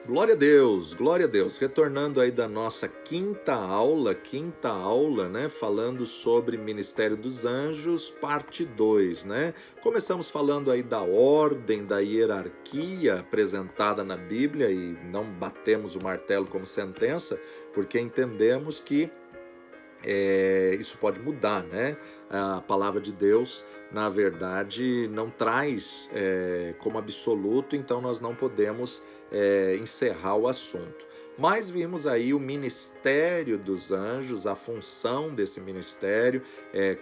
Glória a Deus, glória a Deus. Retornando aí da nossa quinta aula, né, falando sobre Ministério dos Anjos, parte 2, né? Começamos falando aí da ordem, da hierarquia apresentada na Bíblia e não batemos o martelo como sentença, porque entendemos que isso pode mudar, né? A palavra de Deus, na verdade, não traz como absoluto, então nós não podemos encerrar o assunto. Mas vimos aí o ministério dos anjos, a função desse ministério,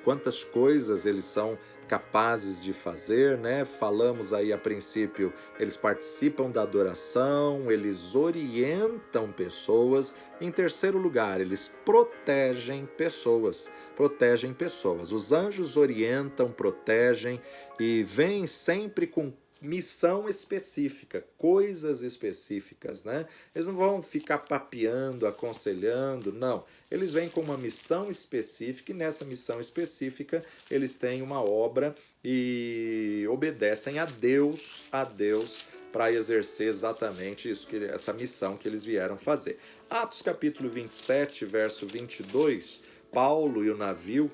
quantas coisas eles são capazes de fazer, né? Falamos aí a princípio, eles participam da adoração, eles orientam pessoas. Em terceiro lugar, eles protegem pessoas. Protegem pessoas. Os anjos orientam, protegem e vêm sempre com missão específica, coisas específicas, né? Eles não vão ficar papeando, aconselhando, não. Eles vêm com uma missão específica e nessa missão específica eles têm uma obra e obedecem a Deus para exercer exatamente isso, essa missão que eles vieram fazer. Atos capítulo 27, verso 22, Paulo e o navio,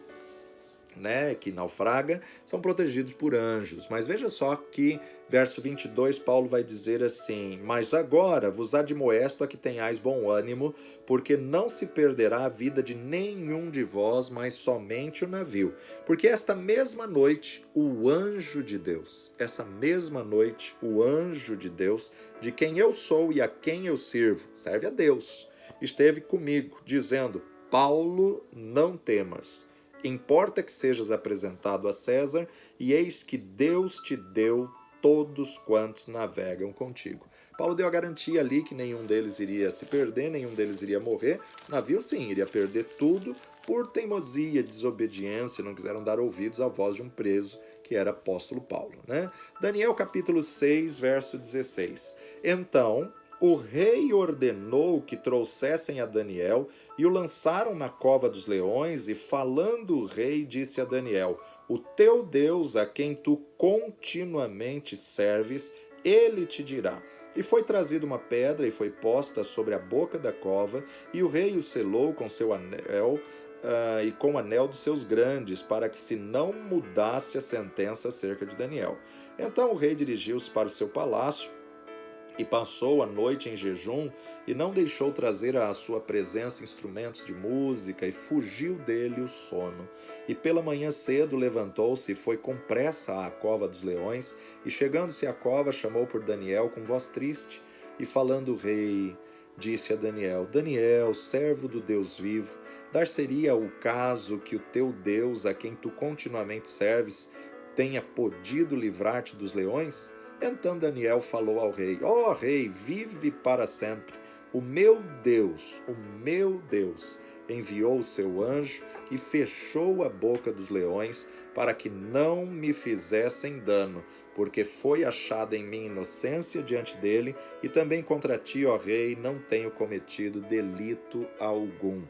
né, que naufraga, são protegidos por anjos. Mas veja só que verso 22, Paulo vai dizer assim: mas agora vos admoesto a que tenhais bom ânimo, porque não se perderá a vida de nenhum de vós, mas somente o navio. Porque esta mesma noite, o anjo de Deus, essa mesma noite, o anjo de Deus, de quem eu sou e a quem eu sirvo, serve a Deus, esteve comigo, dizendo: Paulo, não temas. Importa que sejas apresentado a César, e eis que Deus te deu todos quantos navegam contigo. Paulo deu a garantia ali que nenhum deles iria se perder, nenhum deles iria morrer. O navio, sim, iria perder tudo por teimosia, desobediência, não quiseram dar ouvidos à voz de um preso, que era apóstolo Paulo, né? Daniel capítulo 6, verso 16. Então o rei ordenou que trouxessem a Daniel e o lançaram na cova dos leões, e falando o rei disse a Daniel: o teu Deus, a quem tu continuamente serves, ele te dirá. E foi trazida uma pedra e foi posta sobre a boca da cova, e o rei o selou com seu anel e com o anel dos seus grandes, para que se não mudasse a sentença acerca de Daniel. Então o rei dirigiu-se para o seu palácio e passou a noite em jejum, e não deixou trazer à sua presença instrumentos de música, e fugiu dele o sono. E pela manhã cedo levantou-se e foi com pressa à cova dos leões, e chegando-se à cova, chamou por Daniel com voz triste, e falando o rei, disse a Daniel: Daniel, servo do Deus vivo, dar-seria o caso que o teu Deus, a quem tu continuamente serves, tenha podido livrar-te dos leões? Então Daniel falou ao rei: ó rei, vive para sempre. O meu Deus, enviou o seu anjo e fechou a boca dos leões para que não me fizessem dano, porque foi achada em mim inocência diante dele, e também contra ti, ó rei, não tenho cometido delito algum.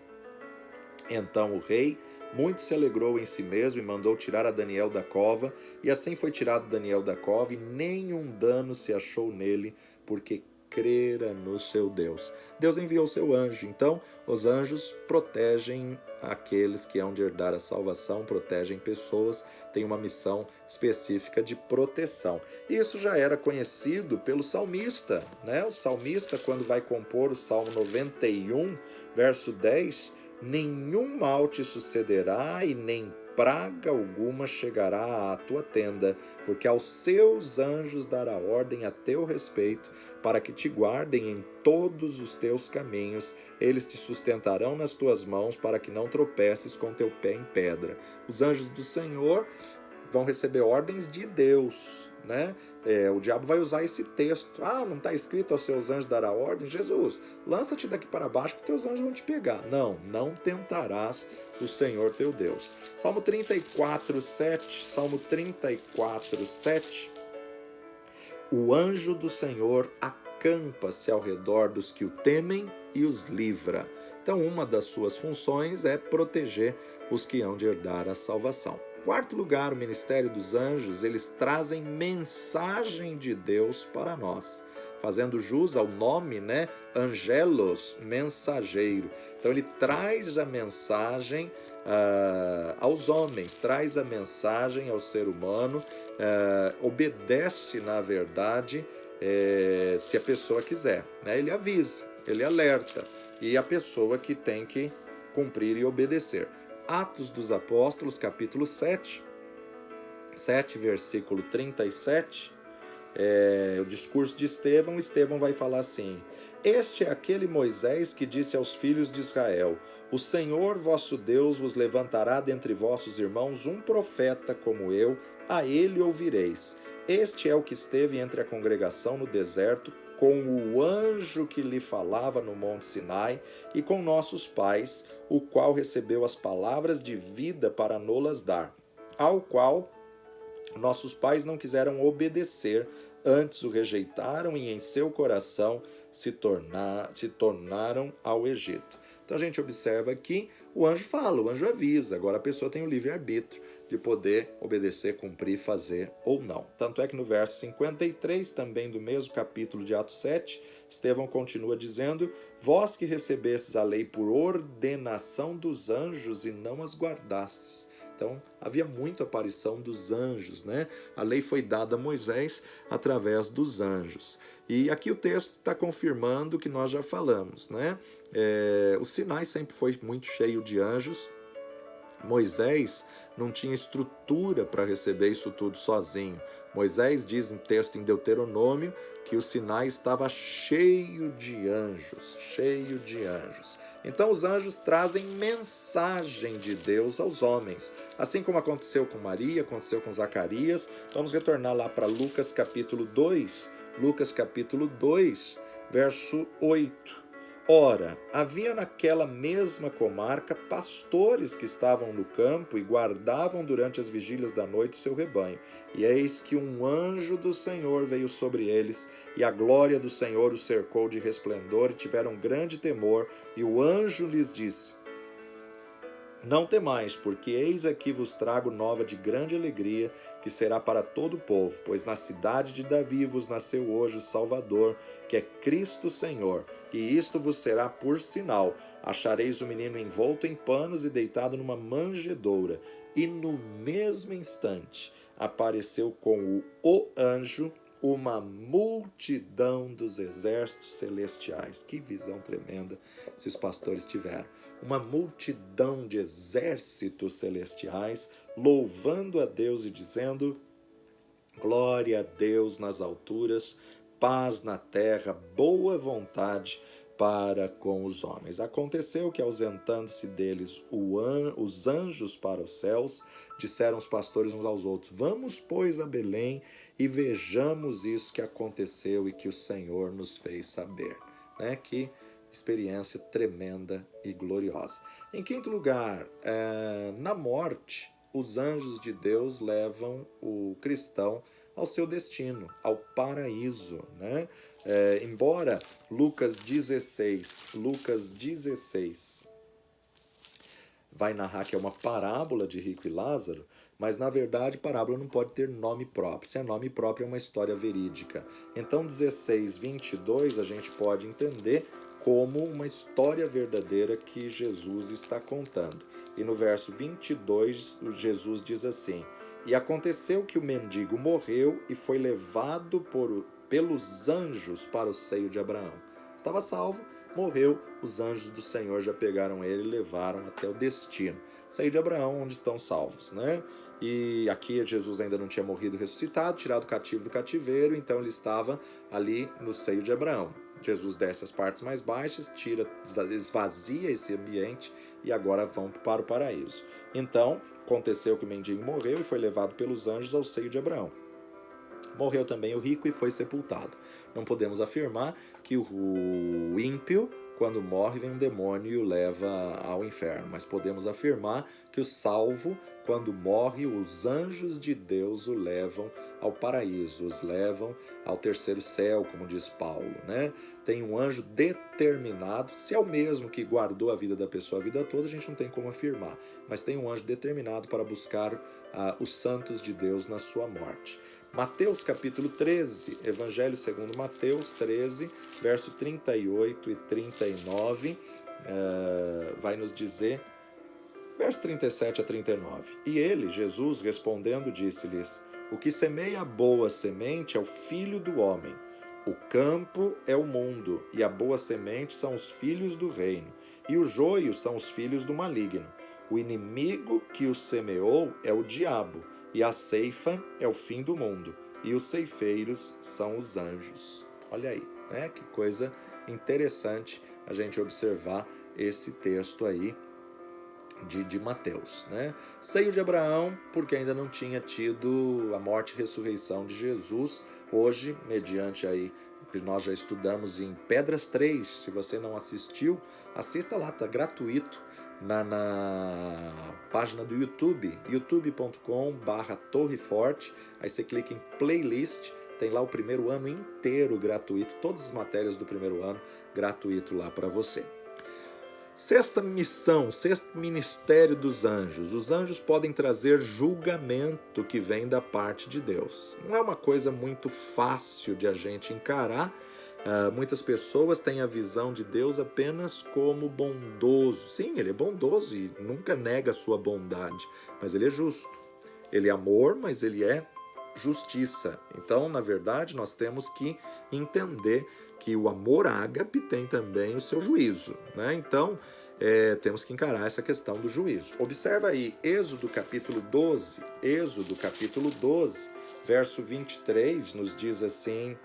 Então o rei muito se alegrou em si mesmo e mandou tirar a Daniel da cova, e assim foi tirado Daniel da cova, e nenhum dano se achou nele, porque crera no seu Deus. Deus enviou seu anjo, então os anjos protegem aqueles que hão de herdar a salvação, protegem pessoas, têm uma missão específica de proteção. Isso já era conhecido pelo salmista, né? O salmista, quando vai compor o Salmo 91, verso 10, nenhum mal te sucederá e nem praga alguma chegará à tua tenda, porque aos seus anjos dará ordem a teu respeito, para que te guardem em todos os teus caminhos. Eles te sustentarão nas tuas mãos, para que não tropeces com teu pé em pedra. Os anjos do Senhor vão receber ordens de Deus, né? O diabo vai usar esse texto. Não está escrito: aos seus anjos dará ordem? Jesus, lança-te daqui para baixo que teus anjos vão te pegar. Não tentarás o Senhor teu Deus. Salmo 34, 7. Salmo 34, 7. O anjo do Senhor acampa-se ao redor dos que o temem e os livra. Então, uma das suas funções é proteger os que hão de herdar a salvação. Quarto lugar, o ministério dos anjos, eles trazem mensagem de Deus para nós, fazendo jus ao nome, né? Angelos, mensageiro. Então ele traz a mensagem aos homens, traz a mensagem ao ser humano, obedece, na verdade, se a pessoa quiser, né? Ele avisa, ele alerta, e a pessoa que tem que cumprir e obedecer. Atos dos Apóstolos, capítulo 7, versículo 37, o discurso de Estevão. Estevão vai falar assim: este é aquele Moisés que disse aos filhos de Israel: o Senhor vosso Deus vos levantará dentre vossos irmãos um profeta como eu, a ele ouvireis. Este é o que esteve entre a congregação no deserto, com o anjo que lhe falava no monte Sinai, e com nossos pais, o qual recebeu as palavras de vida para nolas dar, ao qual nossos pais não quiseram obedecer, antes o rejeitaram e em seu coração se tornaram ao Egito. Então a gente observa aqui, o anjo fala, o anjo avisa, agora a pessoa tem o livre-arbítrio de poder obedecer, cumprir, fazer ou não. Tanto é que no verso 53, também do mesmo capítulo de Atos 7, Estevão continua dizendo: vós que recebestes a lei por ordenação dos anjos e não as guardastes. Então, havia muita aparição dos anjos, né? A lei foi dada a Moisés através dos anjos. E aqui o texto está confirmando o que nós já falamos, né? O Sinai sempre foi muito cheio de anjos. Moisés não tinha estrutura para receber isso tudo sozinho. Moisés diz em texto em Deuteronômio que o Sinai estava cheio de anjos, cheio de anjos. Então os anjos trazem mensagem de Deus aos homens, assim como aconteceu com Maria, aconteceu com Zacarias. Vamos retornar lá para Lucas capítulo 2, verso 8. Ora, havia naquela mesma comarca pastores que estavam no campo e guardavam durante as vigílias da noite seu rebanho. E eis que um anjo do Senhor veio sobre eles, e a glória do Senhor os cercou de resplendor, e tiveram grande temor. E o anjo lhes disse: não temais, porque eis aqui vos trago nova de grande alegria, que será para todo o povo, pois na cidade de Davi vos nasceu hoje o Salvador, que é Cristo Senhor. E isto vos será por sinal: achareis o menino envolto em panos e deitado numa manjedoura. E no mesmo instante apareceu com o anjo uma multidão dos exércitos celestiais. Que visão tremenda esses pastores tiveram. Uma multidão de exércitos celestiais, louvando a Deus e dizendo: glória a Deus nas alturas, paz na terra, boa vontade para com os homens. Aconteceu que, ausentando-se deles os anjos para os céus, disseram os pastores uns aos outros: vamos, pois, a Belém e vejamos isso que aconteceu e que o Senhor nos fez saber. Né? Que experiência tremenda e gloriosa. Em quinto lugar, na morte, os anjos de Deus levam o cristão ao seu destino, ao paraíso, né? Embora Lucas 16 vai narrar que é uma parábola de Rico e Lázaro, mas na verdade parábola não pode ter nome próprio. Se é nome próprio, é uma história verídica. Então 16:22 a gente pode entender como uma história verdadeira que Jesus está contando. E no verso 22, Jesus diz assim: e aconteceu que o mendigo morreu e foi levado pelos anjos para o seio de Abraão. Estava salvo, morreu, os anjos do Senhor já pegaram ele e levaram até o destino. Seio de Abraão, onde estão salvos, né? E aqui Jesus ainda não tinha morrido e ressuscitado, tirado cativo do cativeiro, então ele estava ali no seio de Abraão. Jesus desce as partes mais baixas, esvazia esse ambiente e agora vão para o paraíso. Então, aconteceu que o mendigo morreu e foi levado pelos anjos ao seio de Abraão. Morreu também o rico e foi sepultado. Não podemos afirmar que o ímpio, quando morre, vem um demônio e o leva ao inferno, mas podemos afirmar que o salvo quando morre, os anjos de Deus o levam ao paraíso, os levam ao terceiro céu, como diz Paulo, né? Tem um anjo determinado, se é o mesmo que guardou a vida da pessoa a vida toda, a gente não tem como afirmar, mas tem um anjo determinado para buscar os santos de Deus na sua morte. Mateus capítulo 13, Evangelho segundo Mateus 13, verso 38 e 39, vai nos dizer, verso 37 a 39. E ele, Jesus, respondendo, disse-lhes: o que semeia a boa semente é o Filho do homem. O campo é o mundo, e a boa semente são os filhos do reino, e o joio são os filhos do maligno. O inimigo que o semeou é o diabo, e a ceifa é o fim do mundo, e os ceifeiros são os anjos. Olha aí, né? Que coisa interessante a gente observar esse texto aí de Mateus, né? Seio de Abraão, porque ainda não tinha tido a morte e ressurreição de Jesus. Hoje, mediante aí o que nós já estudamos em Pedras 3, se você não assistiu, assista lá, tá gratuito na página do YouTube, youtube.com/torreforte. Aí você clica em playlist, tem lá o primeiro ano inteiro gratuito, todas as matérias do primeiro ano gratuito lá para você. Sexta missão, sexto ministério dos anjos. Os anjos podem trazer julgamento que vem da parte de Deus. Não é uma coisa muito fácil de a gente encarar. Muitas pessoas têm a visão de Deus apenas como bondoso. Sim, ele é bondoso e nunca nega a sua bondade, mas ele é justo. Ele é amor, mas ele é justiça. Então, na verdade, nós temos que entender que o amor ágape tem também o seu juízo, né? Então, temos que encarar essa questão do juízo. Observa aí, Êxodo capítulo 12, verso 23, nos diz assim: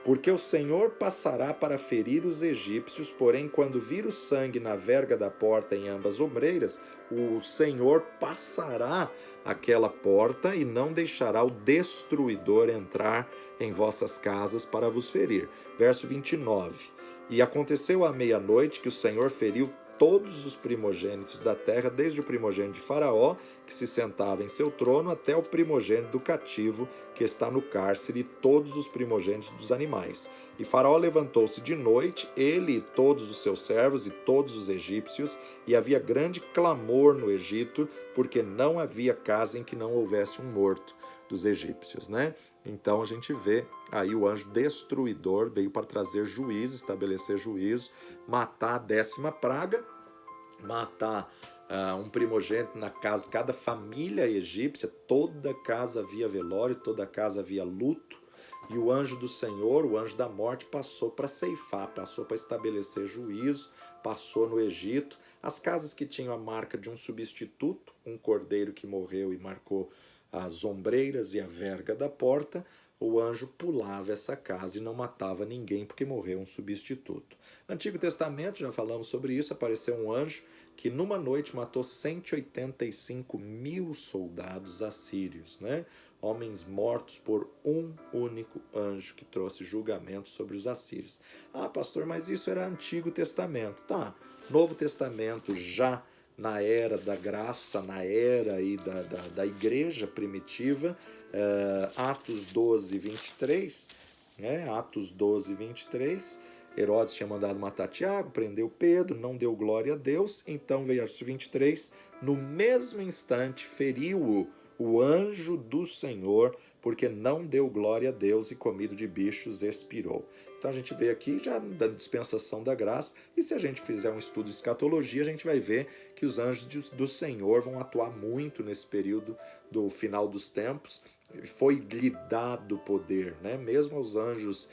porque o Senhor passará para ferir os egípcios, porém, quando vir o sangue na verga da porta em ambas ombreiras, o Senhor passará aquela porta e não deixará o destruidor entrar em vossas casas para vos ferir. Verso 29. E aconteceu à meia-noite que o Senhor feriu todos os primogênitos da terra, desde o primogênito de Faraó, que se sentava em seu trono, até o primogênito do cativo, que está no cárcere, e todos os primogênitos dos animais. E Faraó levantou-se de noite, ele e todos os seus servos e todos os egípcios, e havia grande clamor no Egito, porque não havia casa em que não houvesse um morto dos egípcios, né? Então a gente vê aí o anjo destruidor veio para trazer juízo, estabelecer juízo, matar a 10ª praga, matar um primogênito na casa de cada família egípcia. Toda casa havia velório, toda casa havia luto, e o anjo do Senhor, o anjo da morte, passou para ceifar, passou para estabelecer juízo, passou no Egito. As casas que tinham a marca de um substituto, um cordeiro que morreu e marcou as ombreiras e a verga da porta, o anjo pulava essa casa e não matava ninguém porque morreu um substituto. Antigo Testamento, já falamos sobre isso, apareceu um anjo que numa noite matou 185.000 soldados assírios, né? Homens mortos por um único anjo que trouxe julgamento sobre os assírios. Ah, pastor, mas isso era Antigo Testamento. Tá, Novo Testamento já na era da graça, na era aí da igreja primitiva, Atos 12, 23, né? Atos 12, 23, Herodes tinha mandado matar Tiago, prendeu Pedro, não deu glória a Deus, então, verso 23, no mesmo instante feriu-o o anjo do Senhor, porque não deu glória a Deus e comido de bichos expirou. Então a gente vê aqui já da dispensação da graça, e se a gente fizer um estudo de escatologia, a gente vai ver que os anjos do Senhor vão atuar muito nesse período do final dos tempos. Foi lhe dado poder, né? Mesmo aos anjos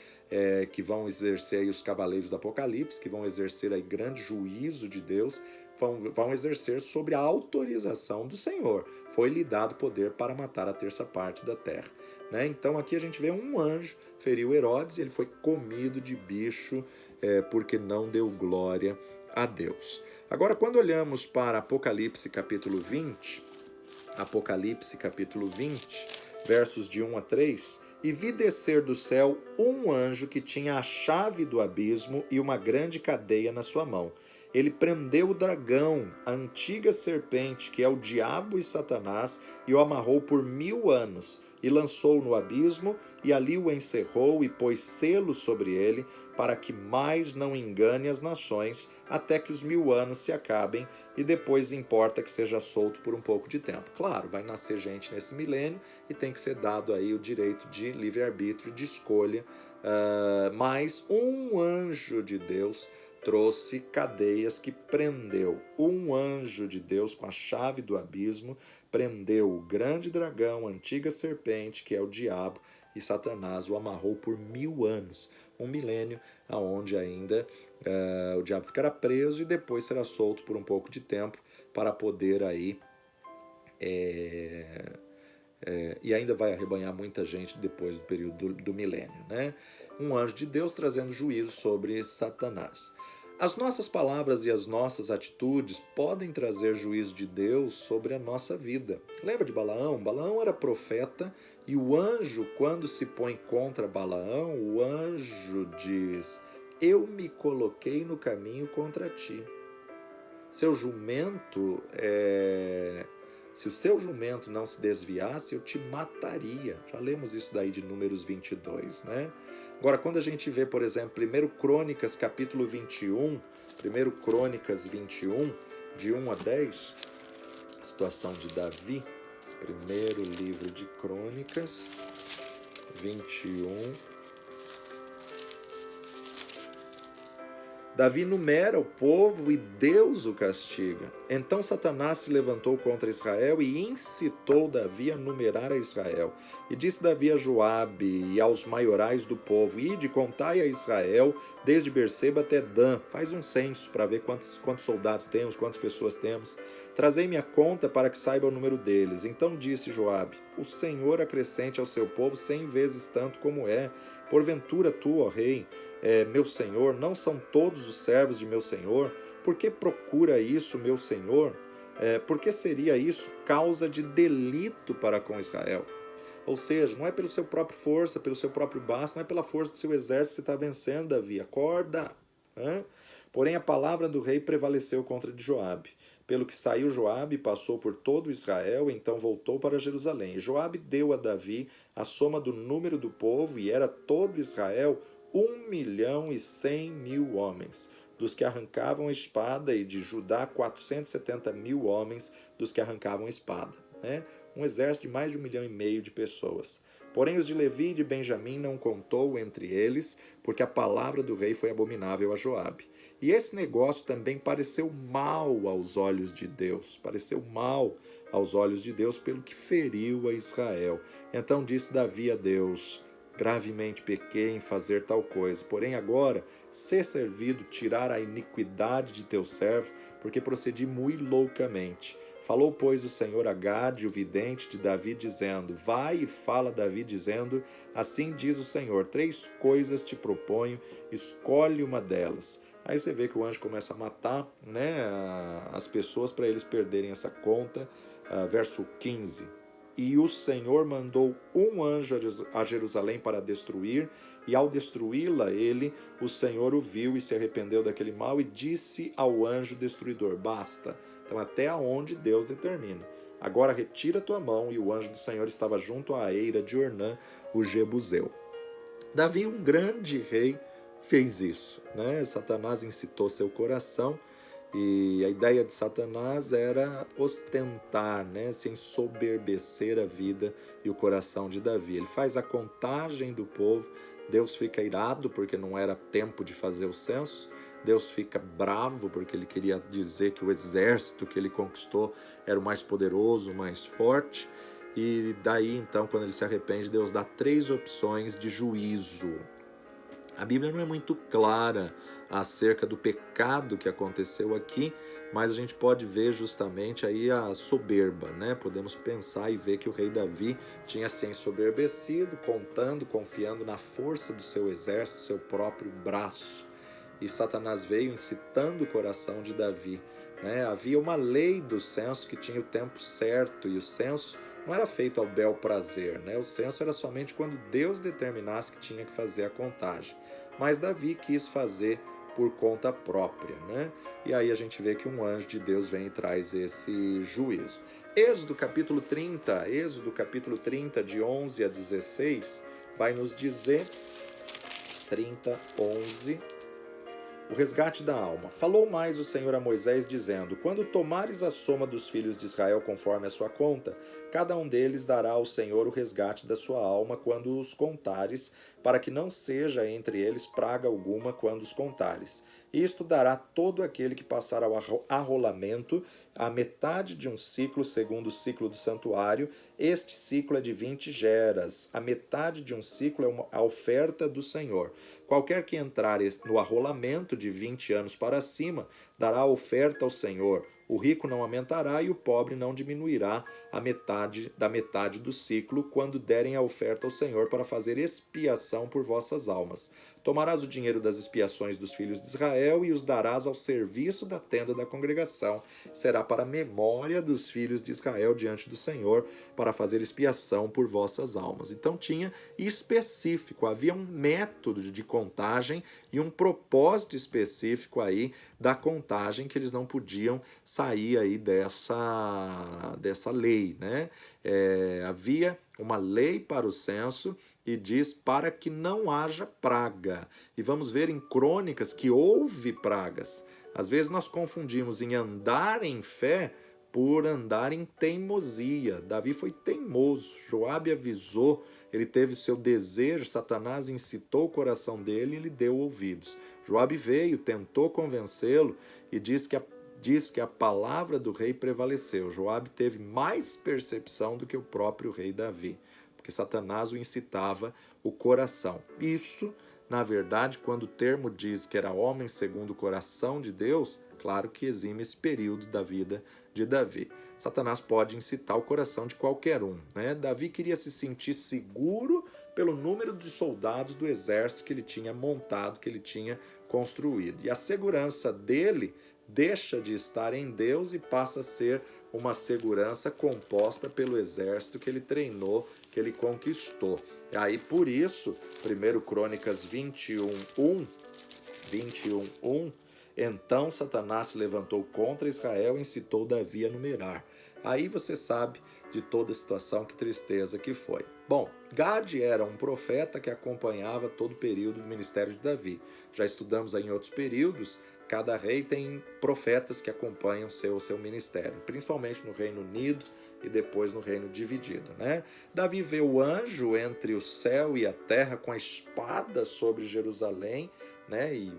que vão exercer aí os cavaleiros do Apocalipse, que vão exercer aí grande juízo de Deus, vão exercer sobre a autorização do Senhor. Foi-lhe dado poder para matar a 1/3 parte da terra, né? Então aqui a gente vê um anjo feriu Herodes, ele foi comido de bicho porque não deu glória a Deus. Agora, quando olhamos para Apocalipse capítulo 20, versos de 1 a 3, e vi descer do céu um anjo que tinha a chave do abismo e uma grande cadeia na sua mão. ele prendeu o dragão, a antiga serpente, que é o diabo e Satanás, e o amarrou por 1000 anos, e lançou-o no abismo, e ali o encerrou e pôs selo sobre ele, para que mais não engane as nações, até que os 1000 anos se acabem, e depois importa que seja solto por um pouco de tempo. Claro, vai nascer gente nesse milênio, e tem que ser dado aí o direito de livre-arbítrio, de escolha, mas um anjo de Deus trouxe cadeias que prendeu. Um anjo de Deus com a chave do abismo prendeu o grande dragão, a antiga serpente, que é o diabo, e Satanás o amarrou por 1000 anos. Um milênio onde ainda o diabo ficará preso e depois será solto por um pouco de tempo para poder aí... e ainda vai arrebanhar muita gente depois do período do milênio, né? Um anjo de Deus trazendo juízo sobre Satanás. As nossas palavras e as nossas atitudes podem trazer juízo de Deus sobre a nossa vida. Lembra de Balaão? Balaão era profeta e o anjo, quando se põe contra Balaão, o anjo diz: eu me coloquei no caminho contra ti. Seu jumento Se o seu jumento não se desviasse, eu te mataria. Já lemos isso daí de Números 22, né? Agora, quando a gente vê, por exemplo, 1 Crônicas, capítulo 21, 1 Crônicas 21, de 1 a 10, a situação de Davi, primeiro livro de Crônicas, 21... Davi numera o povo e Deus o castiga. Então Satanás se levantou contra Israel e incitou Davi a numerar a Israel. E disse Davi a Joabe e aos maiorais do povo: ide, contai a Israel, desde Berseba até Dan. Faz um censo para ver quantos soldados temos, quantas pessoas temos. Trazei-me a conta para que saiba o número deles. Então disse Joabe: o Senhor acrescente ao seu povo 100 vezes tanto como é. Porventura tu, ó rei, meu senhor, não são todos os servos de meu senhor? Por que procura isso, meu senhor? Por que seria isso causa de delito para com Israel? Ou seja, não é pela sua própria força, pelo seu próprio braço, não é pela força do seu exército que você está vencendo, Davi. Acorda! Porém, a palavra do rei prevaleceu contra de Joabe. Pelo que saiu Joabe e passou por todo Israel, então voltou para Jerusalém. E Joabe deu a Davi a soma do número do povo, e era todo Israel 1.100.000 homens, dos que arrancavam a espada, e de Judá 470.000 homens, dos que arrancavam a espada. Um exército de mais de 1,5 milhão de pessoas. Porém, os de Levi e de Benjamim não contou entre eles, porque a palavra do rei foi abominável a Joabe. E esse negócio também pareceu mal aos olhos de Deus. Pareceu mal aos olhos de Deus, pelo que feriu a Israel. Então disse Davi a Deus: gravemente pequei em fazer tal coisa. Porém agora, sê servido tirar a iniquidade de teu servo, porque procedi muito loucamente. Falou, pois, o Senhor a Gade, o vidente de Davi, dizendo: vai e fala a Davi, dizendo: assim diz o Senhor, 3 coisas te proponho, escolhe uma delas. Aí você vê que o anjo começa a matar, as pessoas para eles perderem essa conta. Verso 15. E o Senhor mandou um anjo a Jerusalém para destruir, e ao destruí-la o Senhor o viu e se arrependeu daquele mal, e disse ao anjo destruidor: basta. Então até aonde Deus determina. Agora retira tua mão, e o anjo do Senhor estava junto à eira de Ornã, o Jebuseu. Davi, um grande rei, fez isso. Satanás incitou seu coração, e a ideia de Satanás era ostentar, se ensoberbecer a vida e o coração de Davi. Ele faz a contagem do povo, Deus fica irado porque não era tempo de fazer o censo, Deus fica bravo porque ele queria dizer que o exército que ele conquistou era o mais poderoso, o mais forte, e daí então, quando ele se arrepende, Deus dá 3 opções de juízo. A Bíblia não é muito clara acerca do pecado que aconteceu aqui, mas a gente pode ver justamente aí a soberba, Podemos pensar e ver que o rei Davi tinha se ensoberbecido, confiando na força do seu exército, do seu próprio braço. E Satanás veio incitando o coração de Davi. Havia uma lei do censo que tinha o tempo certo, e o censo não era feito ao bel prazer, O censo era somente quando Deus determinasse que tinha que fazer a contagem. Mas Davi quis fazer por conta própria, né? E aí a gente vê que um anjo de Deus vem e traz esse juízo. Êxodo capítulo 30, de 11 a 16, vai nos dizer, 30, 11... O resgate da alma. Falou mais o Senhor a Moisés, dizendo: quando tomares a soma dos filhos de Israel conforme a sua conta, cada um deles dará ao Senhor o resgate da sua alma quando os contares, para que não seja entre eles praga alguma quando os contares. Isto dará todo aquele que passar ao arrolamento a metade de um ciclo segundo o ciclo do santuário. Este ciclo é de 20 geras. A metade de um ciclo é a oferta do Senhor. Qualquer que entrar no arrolamento de 20 anos para cima, dará a oferta ao Senhor. O rico não aumentará e o pobre não diminuirá da metade do ciclo, quando derem a oferta ao Senhor para fazer expiação por vossas almas. Tomarás o dinheiro das expiações dos filhos de Israel e os darás ao serviço da tenda da congregação. Será para a memória dos filhos de Israel diante do Senhor, para fazer expiação por vossas almas. Então tinha específico, havia um método de contagem e um propósito específico aí da contagem, que eles não podiam sair aí dessa lei, né? Havia uma lei para o censo e diz para que não haja praga. E vamos ver em Crônicas que houve pragas. Às vezes nós confundimos em andar em fé por andar em teimosia. Davi foi teimoso, Joabe avisou, ele teve o seu desejo, Satanás incitou o coração dele e lhe deu ouvidos. Joabe veio, tentou convencê-lo e diz que a palavra do rei prevaleceu. Joabe teve mais percepção do que o próprio rei Davi, porque Satanás o incitava o coração. Isso, na verdade, quando o termo diz que era homem segundo o coração de Deus, claro que exime esse período da vida de Davi. Satanás pode incitar o coração de qualquer um, né? Davi queria se sentir seguro pelo número de soldados do exército que ele tinha montado, que ele tinha construído. E a segurança dele deixa de estar em Deus e passa a ser uma segurança composta pelo exército que ele treinou, que ele conquistou. E aí, por isso, 1 Crônicas 21:1, então Satanás se levantou contra Israel e incitou Davi a numerar. Aí você sabe de toda a situação, que tristeza que foi. Bom, Gade era um profeta que acompanhava todo o período do ministério de Davi. Já estudamos aí em outros períodos, cada rei tem profetas que acompanham seu ministério, principalmente no Reino Unido e depois no Reino Dividido, né? Davi vê o anjo entre o céu e a terra com a espada sobre Jerusalém, né? E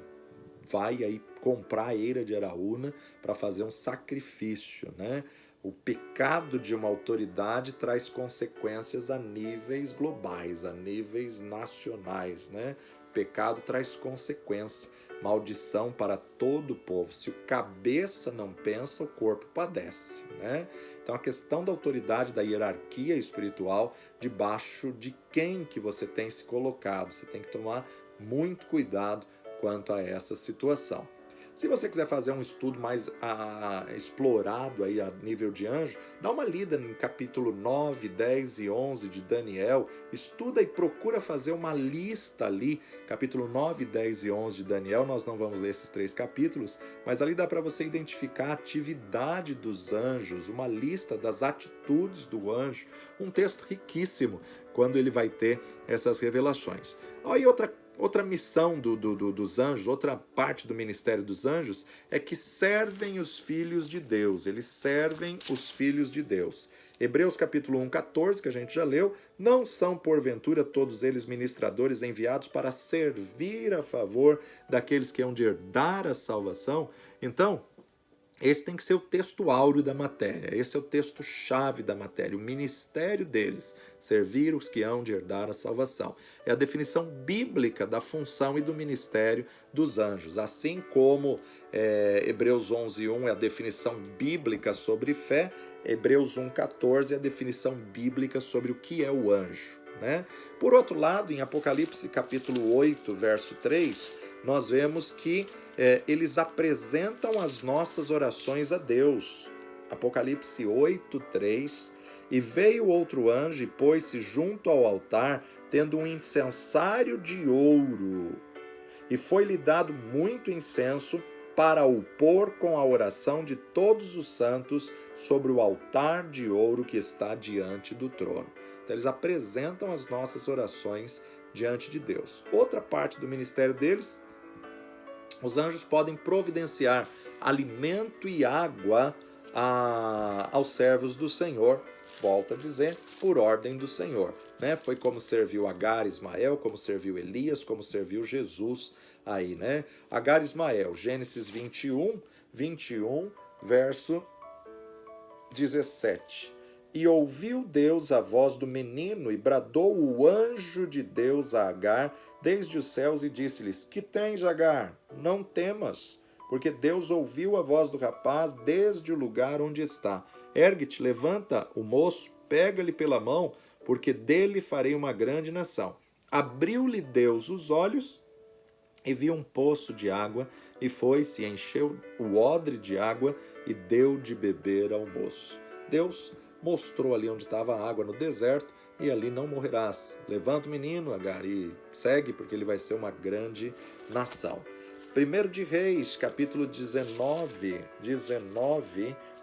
vai aí comprar a eira de Araúna para fazer um sacrifício, né? O pecado de uma autoridade traz consequências a níveis globais, a níveis nacionais, né? O pecado traz consequência, maldição para todo o povo. Se o cabeça não pensa, o corpo padece, né? Então a questão da autoridade, da hierarquia espiritual, debaixo de quem que você tem se colocado, você tem que tomar muito cuidado quanto a essa situação. Se você quiser fazer um estudo mais explorado aí a nível de anjo, dá uma lida no capítulo 9, 10 e 11 de Daniel, estuda e procura fazer uma lista ali, capítulo 9, 10 e 11 de Daniel. Nós não vamos ler esses 3 capítulos, mas ali dá para você identificar a atividade dos anjos, uma lista das atitudes do anjo, um texto riquíssimo quando ele vai ter essas revelações. Aí outra missão dos anjos, outra parte do ministério dos anjos, é que servem os filhos de Deus. Eles servem os filhos de Deus. Hebreus capítulo 1:14, que a gente já leu, não são porventura todos eles ministradores enviados para servir a favor daqueles que hão de herdar a salvação? Então, esse tem que ser o texto áureo da matéria, esse é o texto-chave da matéria, o ministério deles, servir os que hão de herdar a salvação. É a definição bíblica da função e do ministério dos anjos, assim como Hebreus 11:1 é a definição bíblica sobre fé, Hebreus 1:14 é a definição bíblica sobre o que é o anjo, né? Por outro lado, em Apocalipse capítulo 8, verso 3, nós vemos que eles apresentam as nossas orações a Deus. Apocalipse 8:3. E veio outro anjo e pôs-se junto ao altar, tendo um incensário de ouro. E foi-lhe dado muito incenso para o pôr com a oração de todos os santos sobre o altar de ouro que está diante do trono. Então eles apresentam as nossas orações diante de Deus. Outra parte do ministério deles, os anjos podem providenciar alimento e água aos servos do Senhor, volta a dizer, por ordem do Senhor. Né? Foi como serviu Agar, Ismael, como serviu Elias, como serviu Jesus aí, né? Agar e Ismael, Gênesis 21, verso 17. E ouviu Deus a voz do menino, e bradou o anjo de Deus a Agar desde os céus, e disse-lhes: Que tens, Agar? Não temas, porque Deus ouviu a voz do rapaz desde o lugar onde está. Ergue-te, levanta o moço, pega-lhe pela mão, porque dele farei uma grande nação. Abriu-lhe Deus os olhos, e viu um poço de água, e foi-se, encheu o odre de água, e deu de beber ao moço. Deus mostrou ali onde estava a água no deserto, e ali não morrerás. Levanta o menino, Agar, e segue, porque ele vai ser uma grande nação. 1 de Reis, capítulo 19,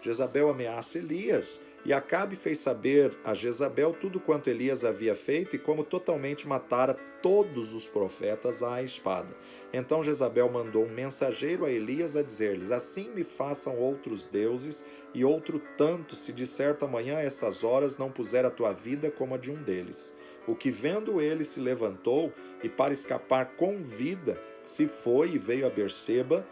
Jezabel ameaça Elias, e Acabe fez saber a Jezabel tudo quanto Elias havia feito e como totalmente matara todos os profetas à espada. Então Jezabel mandou um mensageiro a Elias a dizer-lhes: Assim me façam outros deuses e outro tanto, se de certo amanhã a essas horas não puser a tua vida como a de um deles. O que vendo ele se levantou e para escapar com vida se foi e veio a Berseba,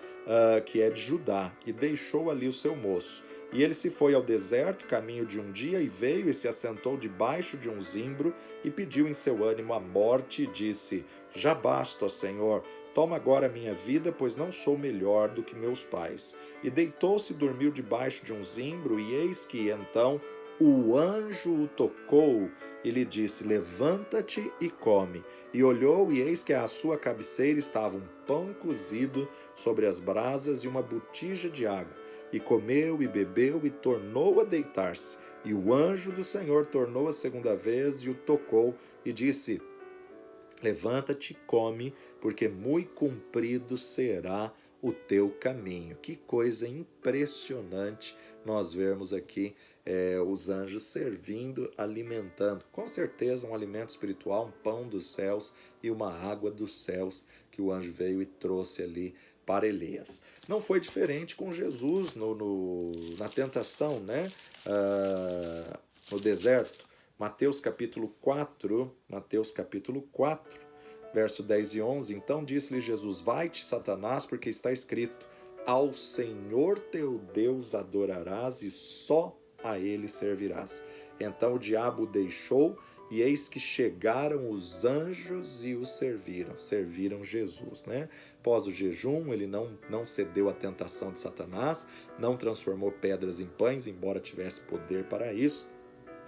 que é de Judá, e deixou ali o seu moço. E ele se foi ao deserto, caminho de um dia, e veio e se assentou debaixo de um zimbro, e pediu em seu ânimo a morte, e disse: Já basta, ó Senhor, toma agora a minha vida, pois não sou melhor do que meus pais. E deitou-se e dormiu debaixo de um zimbro, e eis que então o anjo o tocou e lhe disse: Levanta-te e come. E olhou, e eis que à sua cabeceira estava um pão cozido sobre as brasas e uma botija de água. E comeu e bebeu e tornou a deitar-se. E o anjo do Senhor tornou a segunda vez e o tocou e disse: Levanta-te e come, porque muito comprido será o teu caminho. Que coisa impressionante nós vermos aqui os anjos servindo, alimentando. Com certeza um alimento espiritual, um pão dos céus e uma água dos céus que o anjo veio e trouxe ali para Elias. Não foi diferente com Jesus na tentação, né? No deserto. Mateus capítulo 4, verso 10 e 11, então disse-lhe Jesus: Vai-te, Satanás, porque está escrito: Ao Senhor teu Deus adorarás e só a ele servirás. Então o diabo o deixou, e eis que chegaram os anjos e o serviram Jesus, né? Após o jejum, ele não cedeu à tentação de Satanás, não transformou pedras em pães, embora tivesse poder para isso,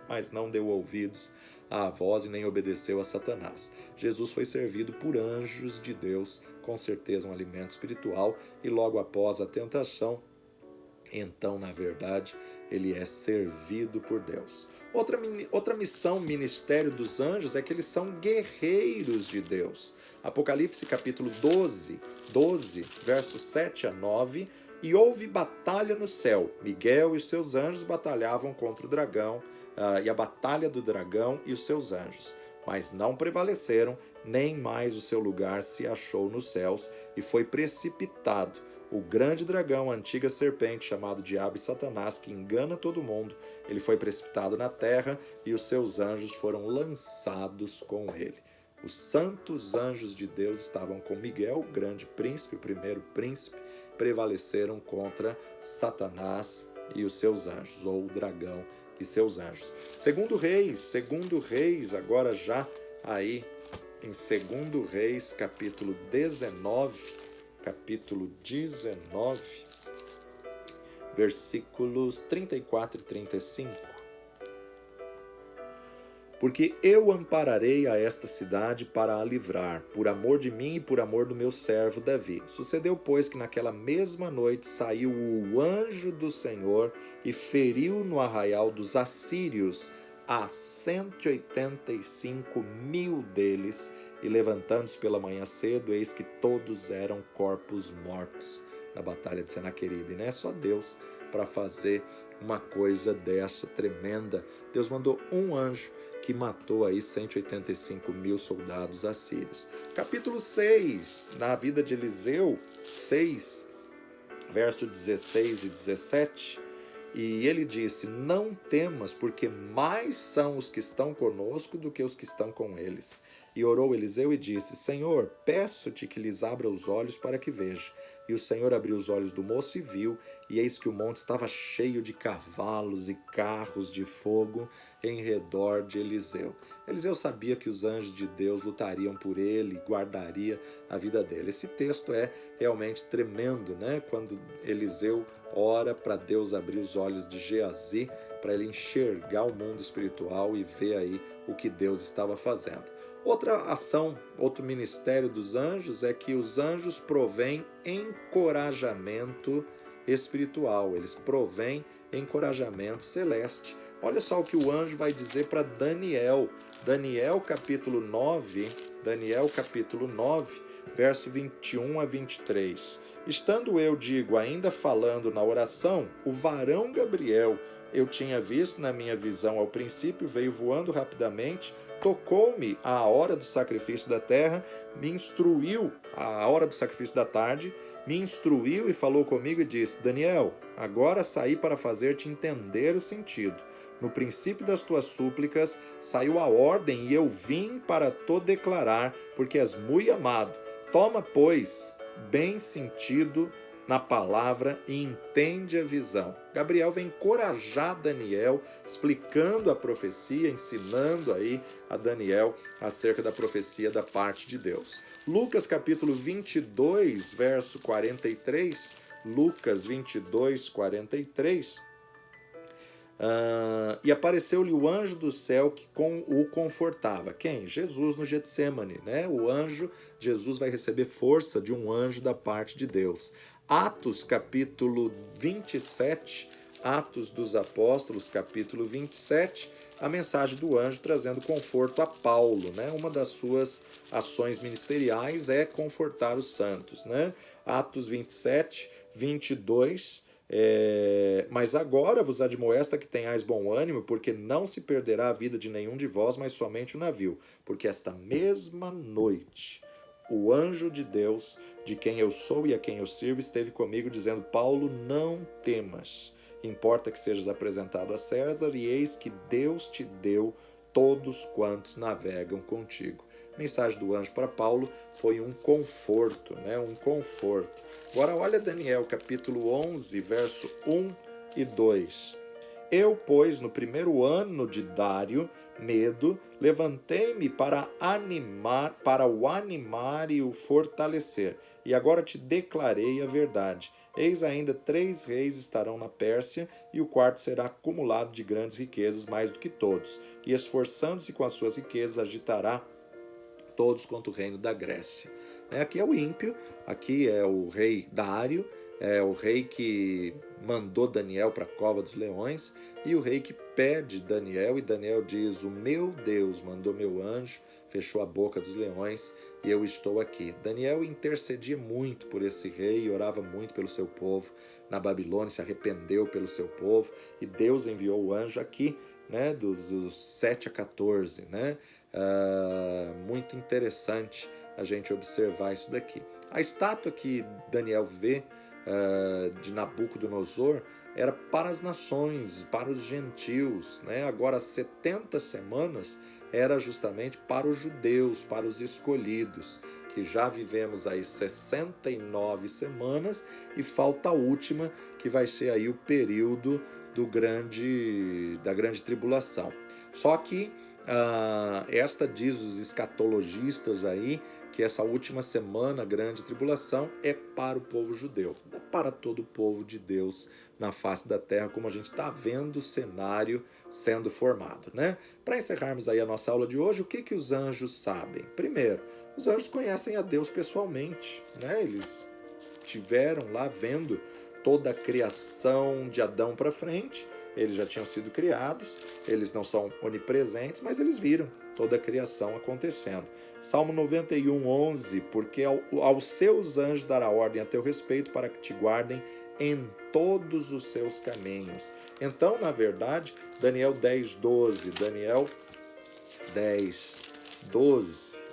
mas não deu ouvidos à voz e nem obedeceu a Satanás. Jesus foi servido por anjos de Deus, com certeza um alimento espiritual, e logo após a tentação, então, na verdade, ele é servido por Deus. Outra missão, ministério dos anjos, é que eles são guerreiros de Deus. Apocalipse capítulo 12, versos 7 a 9, e houve batalha no céu. Miguel e os seus anjos batalhavam contra o dragão, e a batalha do dragão e os seus anjos. Mas não prevaleceram, nem mais o seu lugar se achou nos céus, e foi precipitado o grande dragão, a antiga serpente, chamado Diabo e Satanás, que engana todo mundo. Ele foi precipitado na terra, e os seus anjos foram lançados com ele. Os santos anjos de Deus estavam com Miguel, o grande príncipe, o primeiro príncipe, prevaleceram contra Satanás e os seus anjos, ou o dragão e seus anjos. Segundo Reis, agora já aí em 2 Reis, capítulo 19, versículos 34 e 35. Porque eu ampararei a esta cidade para a livrar, por amor de mim e por amor do meu servo Davi. Sucedeu, pois, que naquela mesma noite saiu o anjo do Senhor e feriu no arraial dos assírios a 185.000 deles, e levantando-se pela manhã cedo, eis que todos eram corpos mortos na batalha de Senaqueribe, né? Só Deus para fazer uma coisa dessa tremenda. Deus mandou um anjo que matou aí 185 mil soldados assírios. Capítulo 6, na vida de Eliseu, 6, verso 16 e 17, e ele disse: não temas, porque mais são os que estão conosco do que os que estão com eles. E orou Eliseu e disse: Senhor, peço-te que lhes abra os olhos para que veja. E o Senhor abriu os olhos do moço e viu, e eis que o monte estava cheio de cavalos e carros de fogo em redor de Eliseu. Eliseu sabia que os anjos de Deus lutariam por ele e guardaria a vida dele. Esse texto é realmente tremendo, né? Quando Eliseu ora para Deus abrir os olhos de Geazi, para ele enxergar o mundo espiritual e ver aí o que Deus estava fazendo. Outra ação, outro ministério dos anjos é que os anjos provêm encorajamento espiritual, eles provêm encorajamento celeste. Olha só o que o anjo vai dizer para Daniel. Daniel capítulo 9, verso 21 a 23. Estando eu, digo, ainda falando na oração, o varão Gabriel, eu tinha visto na minha visão ao princípio, veio voando rapidamente, tocou-me à hora do sacrifício da terra, me instruiu à hora do sacrifício da tarde, me instruiu e falou comigo e disse: Daniel, agora saí para fazer-te entender o sentido. No princípio das tuas súplicas saiu a ordem e eu vim para te declarar, porque és muito amado. Toma, pois, bem sentido na palavra e entende a visão. Gabriel vem encorajar Daniel, explicando a profecia, ensinando aí a Daniel acerca da profecia da parte de Deus. Lucas capítulo 22, verso 43, Lucas 22, 43, e apareceu-lhe o anjo do céu que o confortava. Quem? Jesus no Getsemane, né? O anjo, Jesus vai receber força de um anjo da parte de Deus. Atos capítulo 27, Atos dos Apóstolos capítulo 27, a mensagem do anjo trazendo conforto a Paulo, né? Uma das suas ações ministeriais é confortar os santos, né? Atos 27, 22, mas agora vos admoesta que tenhais bom ânimo, porque não se perderá a vida de nenhum de vós, mas somente o navio. Porque esta mesma noite o anjo de Deus, de quem eu sou e a quem eu sirvo, esteve comigo, dizendo: Paulo, não temas, importa que sejas apresentado a César, e eis que Deus te deu todos quantos navegam contigo. A mensagem do anjo para Paulo foi um conforto, né? Um conforto. Agora olha Daniel capítulo 11, verso 1 e 2. Eu, pois, no primeiro ano de Dário, Medo, levantei-me para o animar e o fortalecer. E agora te declarei a verdade. Eis ainda 3 reis estarão na Pérsia, e o quarto será acumulado de grandes riquezas, mais do que todos. E esforçando-se com as suas riquezas, agitará todos contra o reino da Grécia. Aqui é o ímpio, aqui é o rei Dário, é o rei que mandou Daniel para a cova dos leões, e o rei que pede Daniel, e Daniel diz: o meu Deus mandou meu anjo, fechou a boca dos leões, e eu estou aqui. Daniel intercedia muito por esse rei e orava muito pelo seu povo na Babilônia, se arrependeu pelo seu povo, e Deus enviou o anjo aqui, né, dos 7 a 14, né? Muito interessante a gente observar isso daqui. A estátua que Daniel vê de Nabucodonosor era para as nações, para os gentios, né? Agora 70 semanas era justamente para os judeus, para os escolhidos, que já vivemos aí 69 semanas e falta a última, que vai ser aí o período da grande tribulação. Só que esta diz os escatologistas aí que essa última semana, grande tribulação, é para o povo judeu, não é para todo o povo de Deus na face da terra, como a gente está vendo o cenário sendo formado, né? Para encerrarmos aí a nossa aula de hoje, o que os anjos sabem? Primeiro, os anjos conhecem a Deus pessoalmente, né? Eles tiveram lá vendo toda a criação de Adão para frente. Eles já tinham sido criados, eles não são onipresentes, mas eles viram toda a criação acontecendo. Salmo 91, 11, porque aos seus anjos dará ordem a teu respeito para que te guardem em todos os seus caminhos. Então, na verdade, Daniel 10, 12, Daniel 10, 12.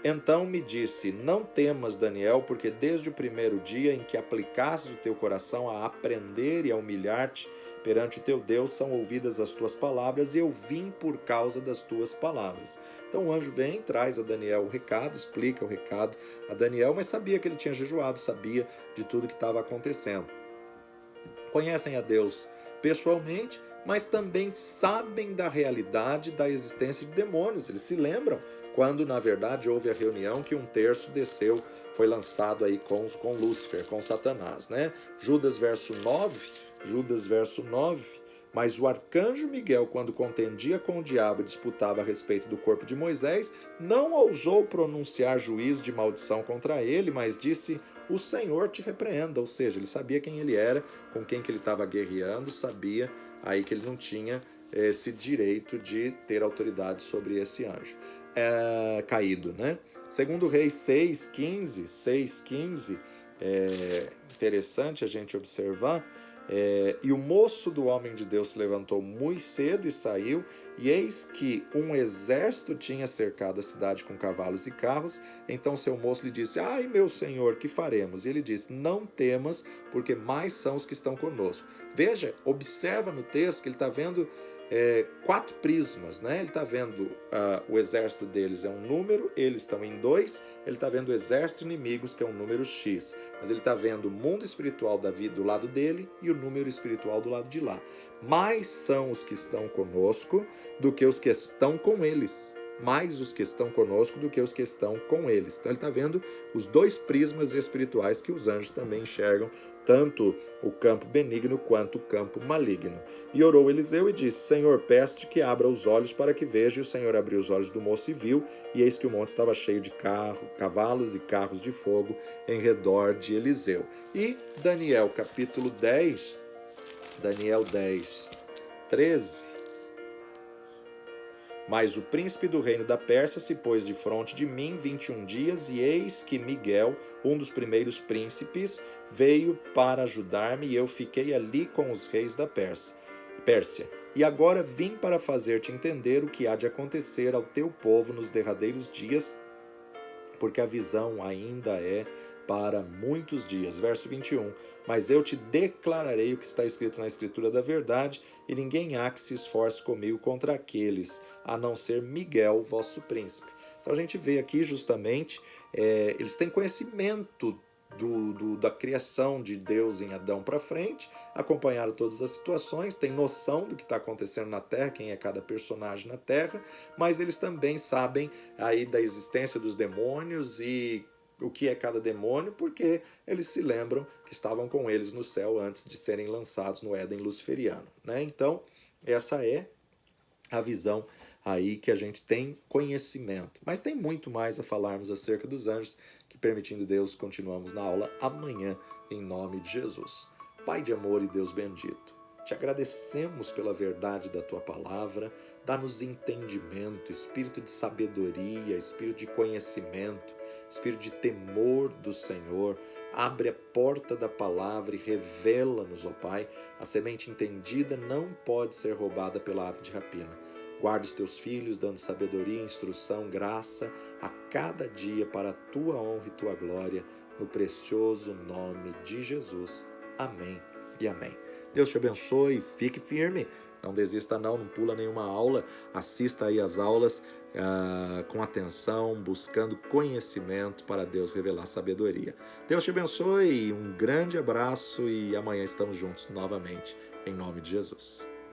Então me disse, não temas, Daniel, porque desde o primeiro dia em que aplicasses o teu coração a aprender e a humilhar-te perante o teu Deus, são ouvidas as tuas palavras, e eu vim por causa das tuas palavras. Então o anjo vem, traz a Daniel o recado, explica o recado a Daniel, mas sabia que ele tinha jejuado, sabia de tudo que estava acontecendo. Conhecem a Deus pessoalmente, mas também sabem da realidade da existência de demônios. Eles se lembram quando, na verdade, houve a reunião que um terço desceu, foi lançado aí com Lúcifer, com Satanás, né? Judas, verso 9, mas o arcanjo Miguel, quando contendia com o diabo e disputava a respeito do corpo de Moisés, não ousou pronunciar juízo de maldição contra ele, mas disse, o Senhor te repreenda. Ou seja, ele sabia quem ele era, com quem que ele estava guerreando, sabia aí que ele não tinha esse direito de ter autoridade sobre esse anjo caído, né? Segundo Reis 6,15, é interessante a gente observar, e o moço do homem de Deus se levantou muito cedo e saiu, e eis que um exército tinha cercado a cidade com cavalos e carros. Então seu moço lhe disse, ai meu senhor, que faremos? E ele disse, não temas, porque mais são os que estão conosco. Veja, observa no texto que ele está vendo 4 prismas, né? Ele está vendo o exército deles é um número, eles estão em 2, ele está vendo o exército inimigos, que é um número X, mas ele está vendo o mundo espiritual da vida do lado dele e o número espiritual do lado de lá. Mais são os que estão conosco do que os que estão com eles. Mais os que estão conosco do que os que estão com eles. Então ele está vendo os 2 prismas espirituais que os anjos também enxergam, tanto o campo benigno quanto o campo maligno. E orou Eliseu e disse, Senhor, peço-te que abra os olhos para que veja. E o Senhor abriu os olhos do moço e viu, e eis que o monte estava cheio de cavalos e carros de fogo em redor de Eliseu. E Daniel capítulo 10, Daniel 10, 13... Mas o príncipe do reino da Pérsia se pôs defronte de mim 21 dias, e eis que Miguel, um dos primeiros príncipes, veio para ajudar-me, e eu fiquei ali com os reis da Pérsia. E agora vim para fazer-te entender o que há de acontecer ao teu povo nos derradeiros dias, porque a visão ainda é para muitos dias. Verso 21, mas eu te declararei o que está escrito na Escritura da verdade, e ninguém há que se esforce comigo contra aqueles, a não ser Miguel, vosso príncipe. Então a gente vê aqui justamente, eles têm conhecimento da criação de Deus em Adão para frente, acompanharam todas as situações, têm noção do que está acontecendo na Terra, quem é cada personagem na Terra, mas eles também sabem aí da existência dos demônios e o que é cada demônio, porque eles se lembram que estavam com eles no céu antes de serem lançados no Éden luciferiano, né? Então, essa é a visão aí que a gente tem conhecimento. Mas tem muito mais a falarmos acerca dos anjos, que, permitindo Deus, continuamos na aula amanhã, em nome de Jesus. Pai de amor e Deus bendito, te agradecemos pela verdade da tua palavra, dá-nos entendimento, espírito de sabedoria, espírito de conhecimento, espírito de temor do Senhor. Abre a porta da palavra e revela-nos, ó Pai. A semente entendida não pode ser roubada pela ave de rapina. Guarda os teus filhos, dando sabedoria, instrução, graça a cada dia para a tua honra e tua glória, no precioso nome de Jesus. Amém e amém. Deus te abençoe, fique firme, não desista não pula nenhuma aula, assista aí as aulas com atenção, buscando conhecimento para Deus revelar sabedoria. Deus te abençoe, um grande abraço e amanhã estamos juntos novamente, em nome de Jesus.